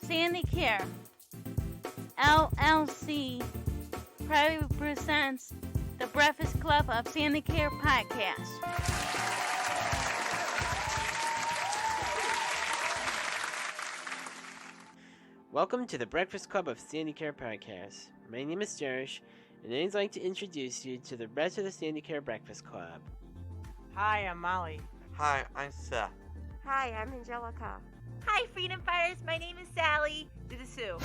Sandy Care, LLC, proudly presents the Breakfast Club of Sandy Care podcast. Welcome to the Breakfast Club of Sandy Care podcast. My name is Josh, and I'd like to introduce you to the rest of the Sandy Care Breakfast Club. Hi, I'm Molly. Hi, I'm Seth. Hi, I'm Angelica. Hi, Freedom Fighters. My name is Sally. Do the Sue.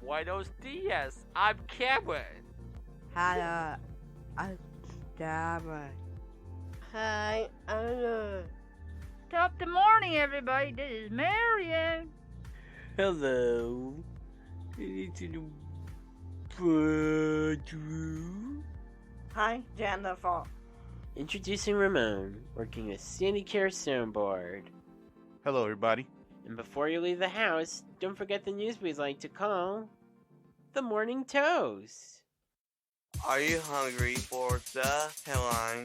Buenos dias. I'm Cameron. Hi, I'm Cameron. Hi, I'm Top of the morning, everybody. This is Marion. Hello. It's in the bedroom. Hi, Jennifer. Introducing Ramon, working with Sandy Care Soundboard. Hello, everybody. And before you leave the house, don't forget the news we like to call the Morning Toast. Are you hungry for the headline?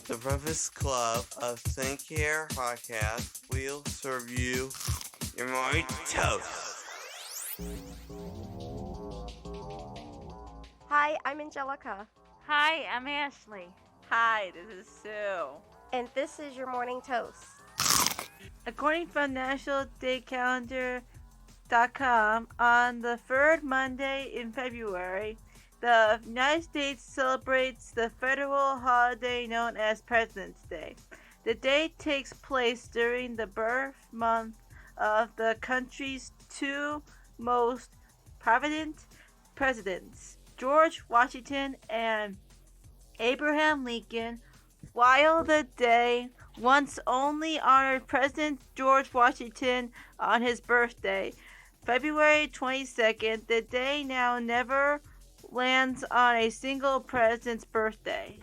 The Breakfast Club of Sandy Care podcast will serve you your morning toast. Hi, I'm Angelica. Hi, I'm Ashley. Hi, this is Sue. And this is your morning toast. According from nationaldaycalendar.com, on the third Monday in February, the United States celebrates the federal holiday known as President's Day. The day takes place during the birth month of the country's two most prominent presidents, George Washington and Abraham Lincoln. While the day once only honored President George Washington on his birthday, February 22nd, the day now never lands on a single president's birthday.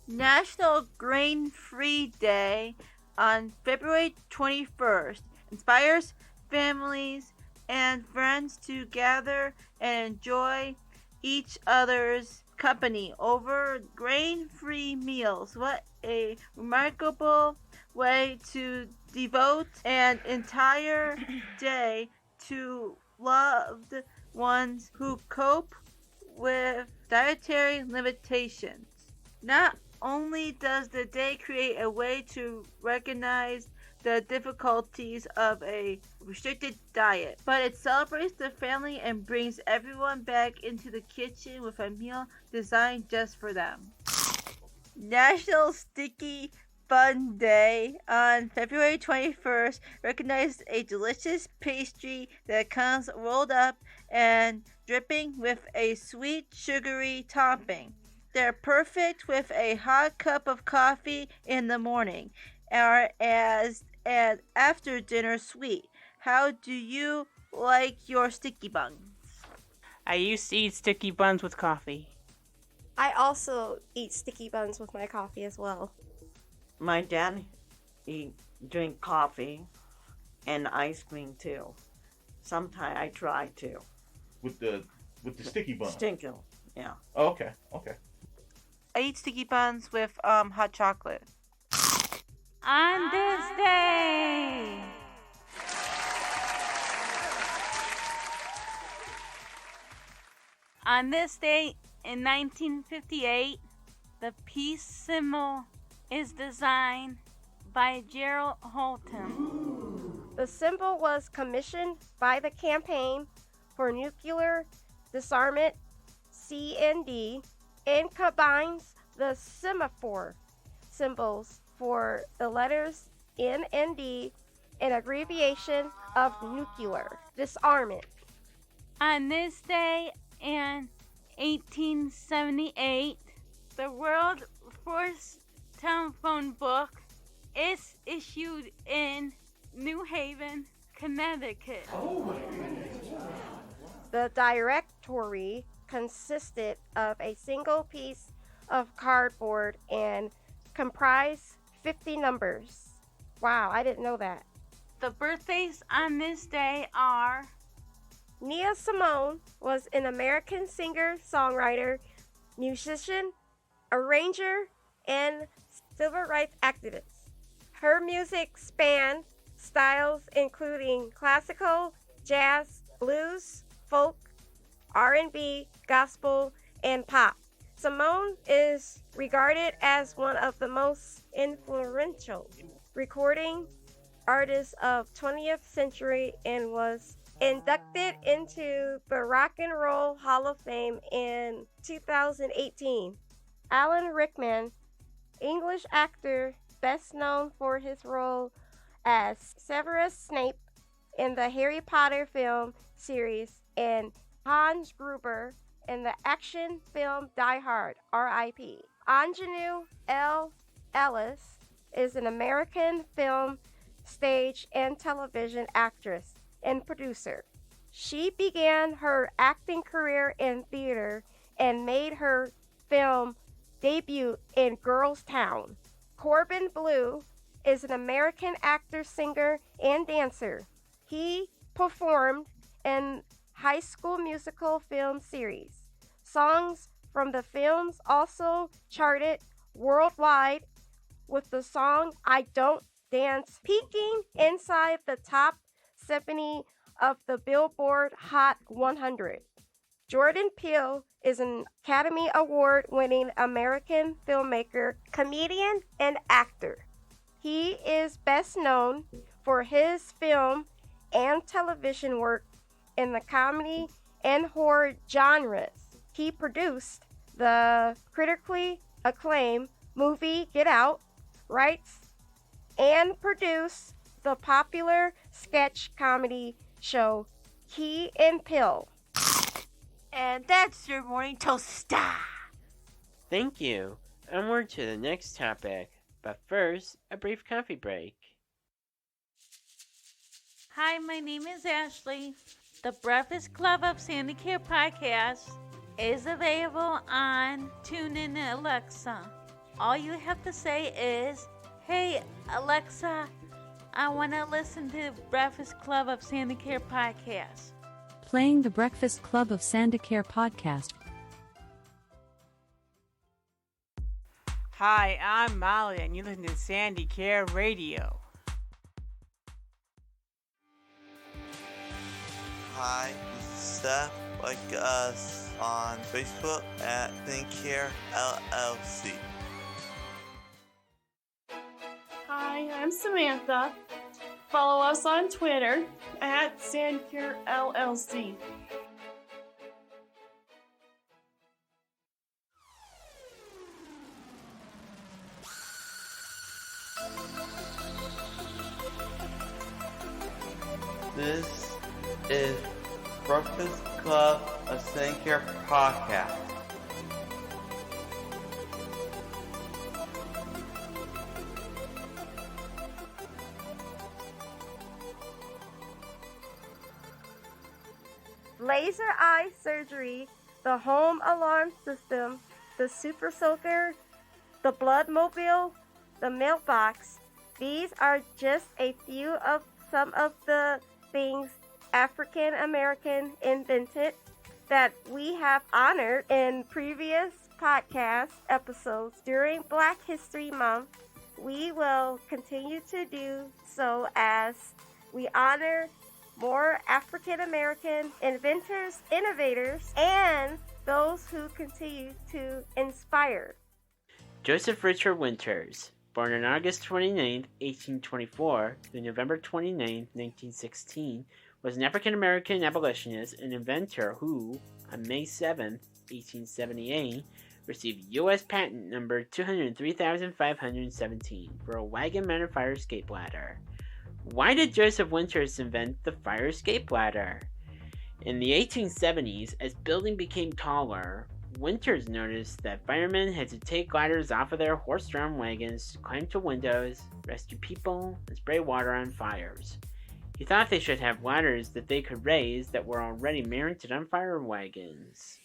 National Grain-Free Day on February 21st inspires families and friends to gather and enjoy each other's company over grain-free meals. What a remarkable way to devote an entire day to loved ones who cope with dietary limitations. Not only does the day create a way to recognize the difficulties of a restricted diet, but it celebrates the family and brings everyone back into the kitchen with a meal designed just for them. National Sticky Bun Day on February 21st recognizes a delicious pastry that comes rolled up and dripping with a sweet sugary topping. They're perfect with a hot cup of coffee in the morning or as an after dinner sweet. How do you like your sticky buns? I used to eat sticky buns with coffee. I also eat sticky buns with my coffee as well. My dad drink coffee and ice cream too. Sometimes I try to. With the sticky bun. Stinkle, yeah. Oh, okay. I eat sticky buns with hot chocolate. On this day, on this day in 1958, the peace symbol is designed by Gerald Holton. The symbol was commissioned by the Campaign for Nuclear Disarmament, CND, and combines the semaphore symbols for the letters N and D, an abbreviation of nuclear disarmament. On this day in 1878, the world's first telephone book is issued in New Haven, Connecticut. The directory consisted of a single piece of cardboard and comprised 50 numbers. Wow, I didn't know that. The birthdays on this day are Nia Simone was an American singer, songwriter, musician, arranger, and civil rights activist. Her music spanned styles including classical, jazz, blues, folk, R&B, gospel, and pop. Simone is regarded as one of the most influential recording artists of 20th century and was inducted into the Rock and Roll Hall of Fame in 2018. Alan Rickman, English actor best known for his role as Severus Snape in the Harry Potter film series, and Hans Gruber in the action film Die Hard, R.I.P. Ingenue L. Ellis is an American film, stage, and television actress and producer. She began her acting career in theater and made her film debut in Girls Town. Corbin Bleu is an American actor, singer, and dancer. He performed in High School Musical film series. Songs from the films also charted worldwide, with the song I Don't Dance peaking inside the top 70 of the Billboard Hot 100. Jordan Peele is an Academy Award-winning American filmmaker, comedian, and actor. He is best known for his film and television work in the comedy and horror genres. He produced the critically acclaimed movie Get Out, writes and produced the popular sketch comedy show Key and Peele. And that's your morning toaster. Thank you. Onward to the next topic. But first, a brief coffee break. Hi, my name is Ashley. The Breakfast Club of Sandy Care podcast is available on TuneIn and Alexa. All you have to say is, "Hey, Alexa, I want to listen to Breakfast Club of Sandy Care podcast." Playing the Breakfast Club of Sandicare podcast. Hi, I'm Molly, and you listen to Sandy Care Radio. Hi, Seth. Like us on Facebook at Think Care LLC. Hi, I'm Samantha. Follow us on Twitter at Sandcare LLC. This is Breakfast Club of Sandcare podcast. Laser eye surgery, the home alarm system, the super soaker, the blood mobile, the mailbox. These are just a few of some of the things African American invented that we have honored in previous podcast episodes during Black History Month. We will continue to do so as we honor more African American inventors, innovators, and those who continue to inspire. Joseph Richard Winters, born on August 29, 1824 to November 29, 1916, was an African American abolitionist and inventor who, on May 7, 1878, received U.S. patent number 203,517 for a wagon-mounted fire escape ladder. Why did Joseph Winters invent the fire escape ladder? In the 1870s, as buildings became taller, Winters noticed that firemen had to take ladders off of their horse-drawn wagons to climb to windows, rescue people, and spray water on fires. He thought they should have ladders that they could raise that were already mounted on fire wagons.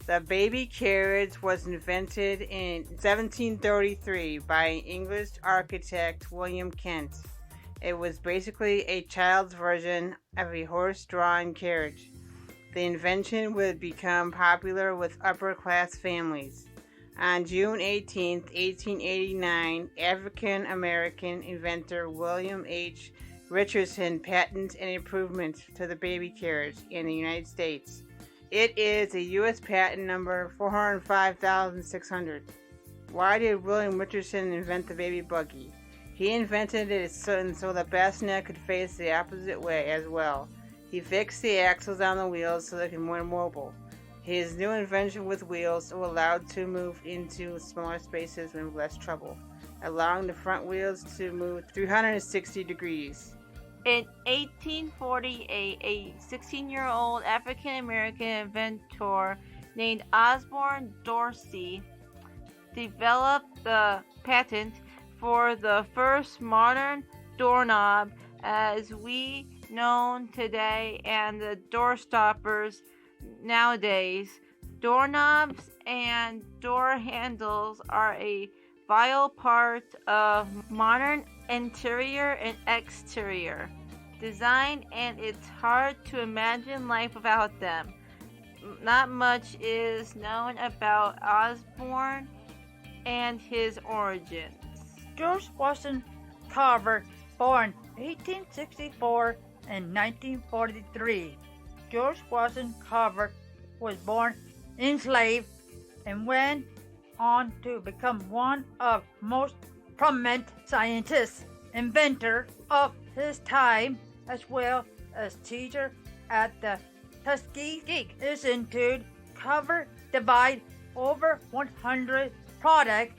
The baby carriage was invented in 1733 by English architect William Kent. It was basically a child's version of a horse-drawn carriage. The invention would become popular with upper-class families. On June 18, 1889, African American inventor William H. Richardson patented an improvement to the baby carriage in the United States. It is a U.S. patent number 405,600. Why did William Richardson invent the baby buggy? He invented it so the bassinet could face the opposite way as well. He fixed the axles on the wheels so they could be more mobile. His new invention with wheels were allowed to move into smaller spaces with less trouble, allowing the front wheels to move 360 degrees. In 1848, a 16-year-old African-American inventor named Osborne Dorsey developed the patent for the first modern doorknob as we know today and the door stoppers nowadays. Doorknobs and door handles are a vital part of modern interior and exterior design, and it's hard to imagine life without them. Not much is known about Osborne and his origins. George Washington Carver, born 1864 and 1943. George Washington Carver was born enslaved and went on to become one of most prominent scientists, inventor of his time, as well as teacher at the Tuskegee Institute. Carver developed over 100 products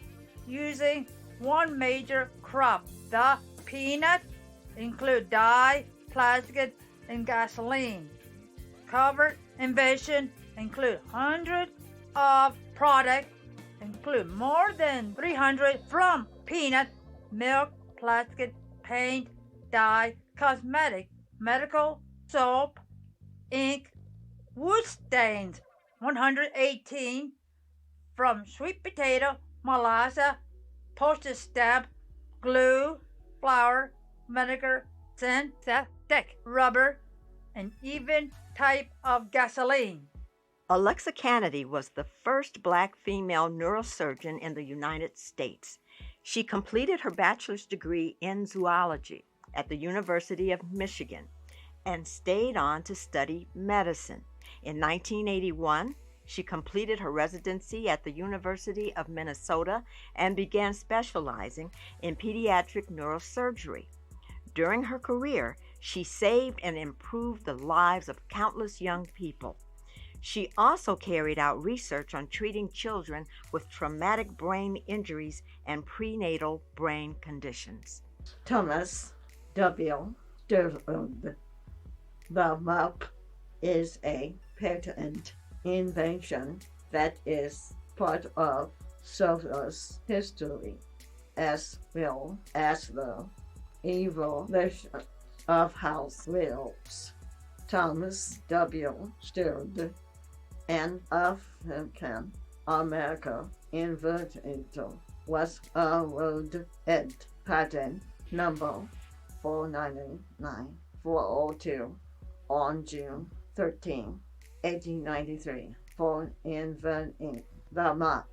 using one major crop, the peanut, include dye, plastic, and gasoline. Carver invention include hundreds of products, include more than 300 from peanut, milk, plastic, paint, dye, cosmetic, medical, soap, ink, wood stains, 118 from sweet potato, molasses, postage stamp, glue, flour, vinegar, synthetic rubber, and even type of gasoline. Alexa Kennedy was the first black female neurosurgeon in the United States. She completed her bachelor's degree in zoology at the University of Michigan and stayed on to study medicine. In 1981, she completed her residency at the University of Minnesota and began specializing in pediatric neurosurgery. During her career, she saved and improved the lives of countless young people. She also carried out research on treating children with traumatic brain injuries and prenatal brain conditions. Thomas W. Sturlund. The map is a patent invention that is part of Sophie's history, as well as the evolution of house wheels. Thomas W. Sturlund, an African American inventor, was awarded patent number 499402 on June 13, 1893, for inventing the map.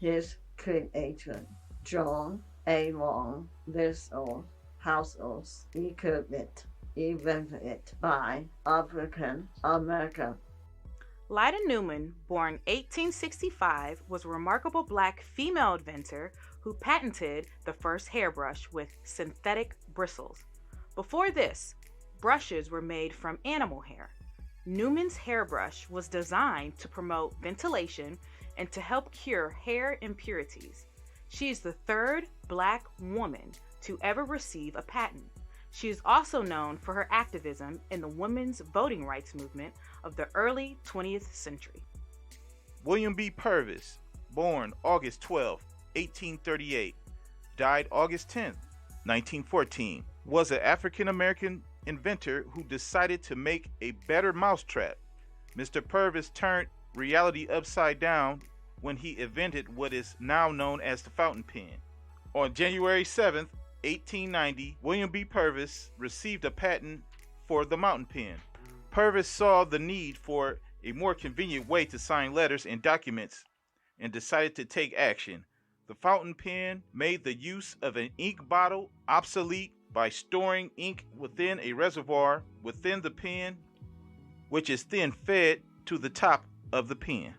His creation, John A. Long, Vessel household equipment, invented by African American. Lyda Newman, born 1865, was a remarkable black female inventor who patented the first hairbrush with synthetic bristles. Before this, brushes were made from animal hair. Newman's hairbrush was designed to promote ventilation and to help cure hair impurities. She is the third black woman to ever receive a patent. She is also known for her activism in the women's voting rights movement of the early 20th century. William B. Purvis, born August 12, 1838, died August 10, 1914, was an African-American inventor who decided to make a better mousetrap. Mr. Purvis turned reality upside down when he invented what is now known as the fountain pen. On January 7, 1890, William B. Purvis received a patent for the mountain pen. Purvis saw the need for a more convenient way to sign letters and documents and decided to take action. The fountain pen made the use of an ink bottle obsolete by storing ink within a reservoir within the pen, which is then fed to the top of the pen.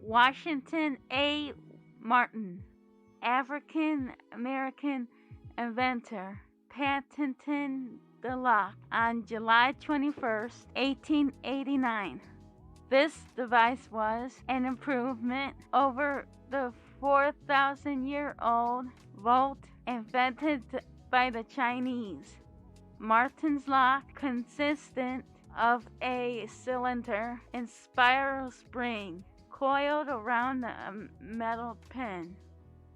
Washington A. Martin, African American inventor, patented the lock on July 21st, 1889. This device was an improvement over the 4,000-year-old bolt invented by the Chinese. Martin's lock consisted of a cylinder and spiral spring coiled around a metal pin.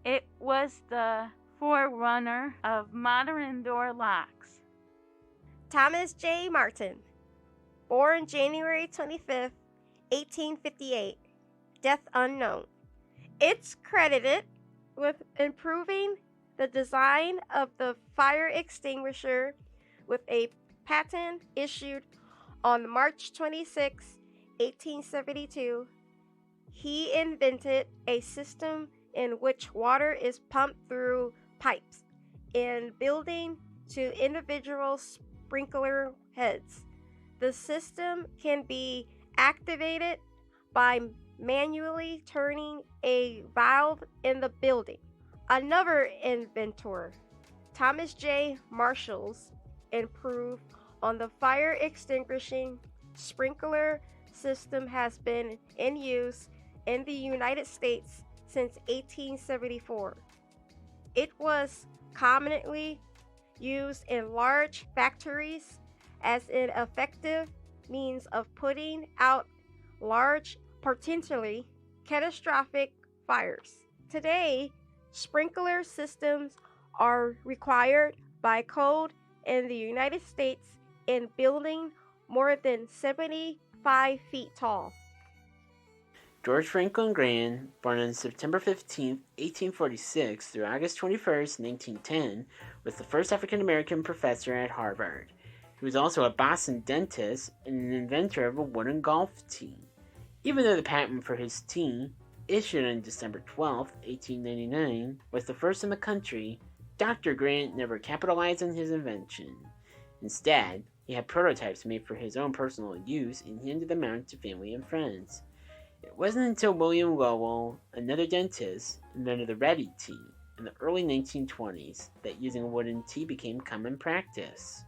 It was the forerunner of modern door locks. Thomas J. Martin, born January 25th, 1858, death unknown. It's credited with improving the design of the fire extinguisher with a patent issued on March 26, 1872. He invented a system in which water is pumped through pipes in building to individual sprinkler heads. The system can be activated by manually turning a valve in the building. Another inventor, Thomas J. Marshall's, improved on the fire extinguishing sprinkler system has been in use in the United States since 1874. It was commonly used in large factories as an effective means of putting out large, potentially catastrophic fires. Today, sprinkler systems are required by code in the United States in buildings more than 75 feet tall. George Franklin Grant, born on September 15, 1846 through August 21, 1910, was the first African American professor at Harvard. He was also a Boston dentist and an inventor of a wooden golf tee. Even though the patent for his tee, issued on December 12, 1899, was the first in the country, Dr. Grant never capitalized on his invention. Instead, he had prototypes made for his own personal use and handed them out to family and friends. It wasn't until William Lowell, another dentist, invented the ready tee in the early 1920s that using a wooden tee became common practice.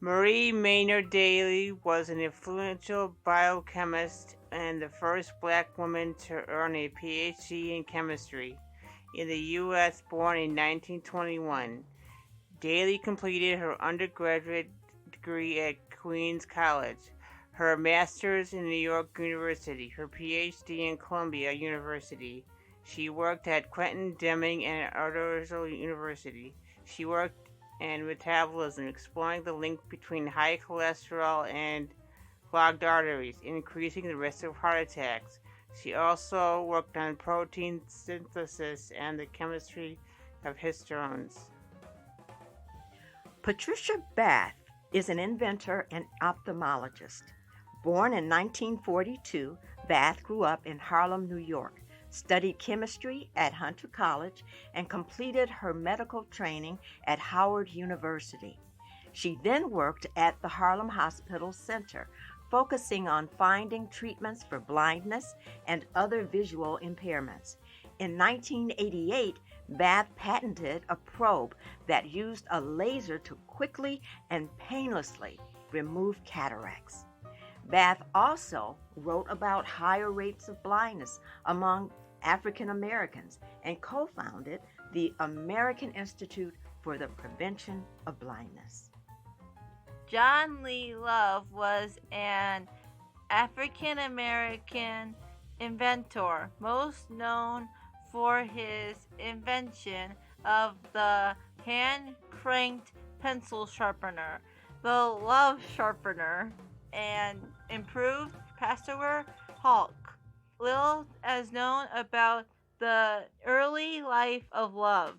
Marie Maynard Daly was an influential biochemist and the first black woman to earn a PhD in chemistry in the U.S. born in 1921. Daly completed her undergraduate degree at Queens College, her master's in New York University, her PhD in Columbia University. She worked at Quentin Deming and Artificial University. She worked in metabolism, exploring the link between high cholesterol and clogged arteries, increasing the risk of heart attacks. She also worked on protein synthesis and the chemistry of histones. Patricia Bath is an inventor and ophthalmologist. Born in 1942, Bath grew up in Harlem, New York, studied chemistry at Hunter College, and completed her medical training at Howard University. She then worked at the Harlem Hospital Center, focusing on finding treatments for blindness and other visual impairments. In 1988, Bath patented a probe that used a laser to quickly and painlessly remove cataracts. Bath also wrote about higher rates of blindness among African Americans and co-founded the American Institute for the Prevention of Blindness. John Lee Love was an African American inventor, most known for his invention of the hand-cranked pencil sharpener, the Love Sharpener, and improved Pasteur Hawk. Little is known about the early life of Love.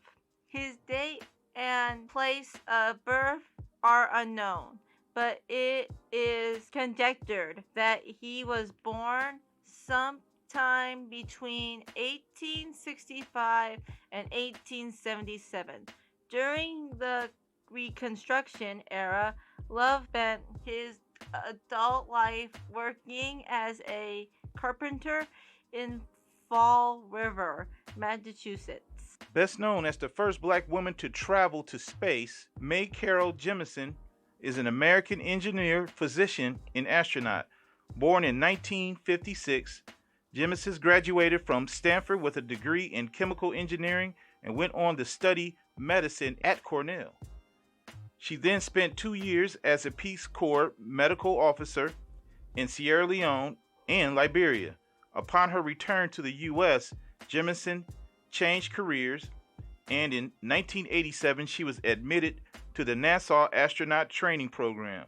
His date and place of birth are unknown, but it is conjectured that he was born time between 1865 and 1877. During the Reconstruction era, Love spent his adult life working as a carpenter in Fall River, Massachusetts. Best known as the first black woman to travel to space, May Carroll Jemison is an American engineer, physician, and astronaut. Born in 1956, Jemison graduated from Stanford with a degree in chemical engineering and went on to study medicine at Cornell. She then spent 2 years as a Peace Corps medical officer in Sierra Leone and Liberia. Upon her return to the U.S., Jemison changed careers, and in 1987 she was admitted to the NASA astronaut training program.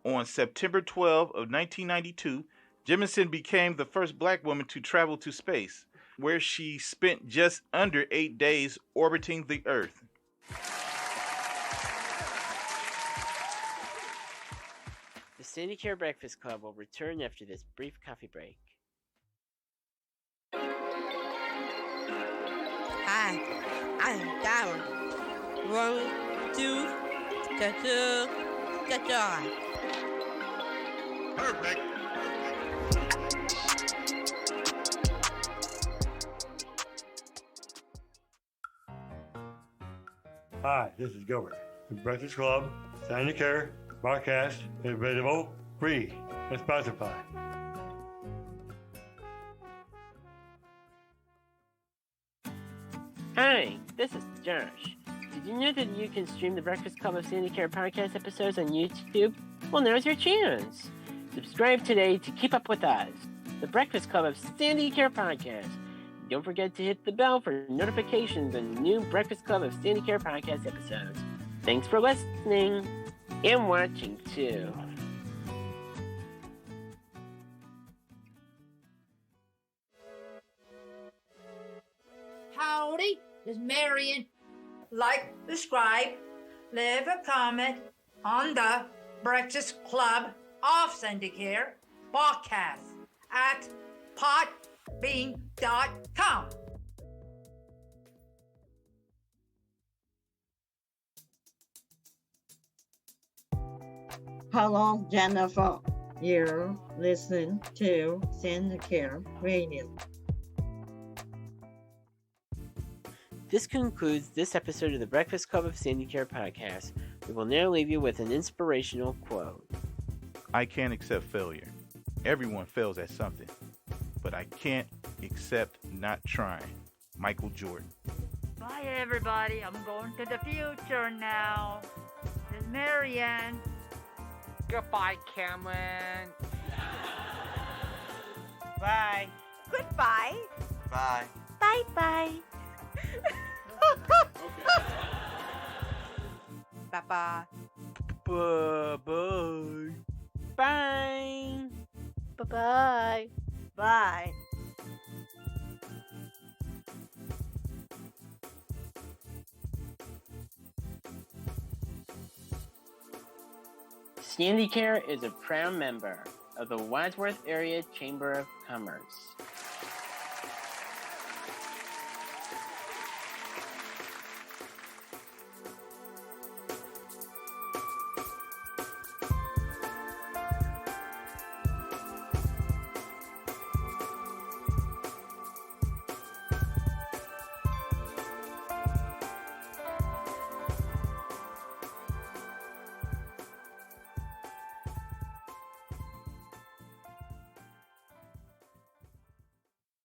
On September 12 of 1992, Jemison became the first black woman to travel to space, where she spent just under 8 days orbiting the Earth. The Sandy Care Breakfast Club will return after this brief coffee break. Hi, I'm Darren. 1, 2, get on. Perfect. Hi, this is Gilbert. The Breakfast Club, Sandy Care, broadcast is available free on Spotify. Hi, this is Josh. Did you know that you can stream the Breakfast Club of Sandy Care podcast episodes on YouTube? Well, now's your chance. Subscribe today to keep up with us, the Breakfast Club of Sandy Care podcast. Don't forget to hit the bell for notifications on new Breakfast Club of Sandy Care podcast episodes. Thanks for listening and watching too. Howdy, this is Marion. Like, subscribe, leave a comment on the Breakfast Club of Syndicare podcast at podbean.com. Hello, Jennifer. You're listening to Syndicare Radio. This concludes this episode of the Breakfast Club of Sandy Care podcast. We will now leave you with an inspirational quote. I can't accept failure. Everyone fails at something, but I can't accept not trying. Michael Jordan. Bye, everybody. I'm going to the future now. This is Marianne. Goodbye, Cameron. Bye. Goodbye. Bye. Bye-bye. Bye-bye. Bye-bye. Bye. Bye-bye. Bye. Sandy Care is a proud member of the Wadsworth Area Chamber of Commerce.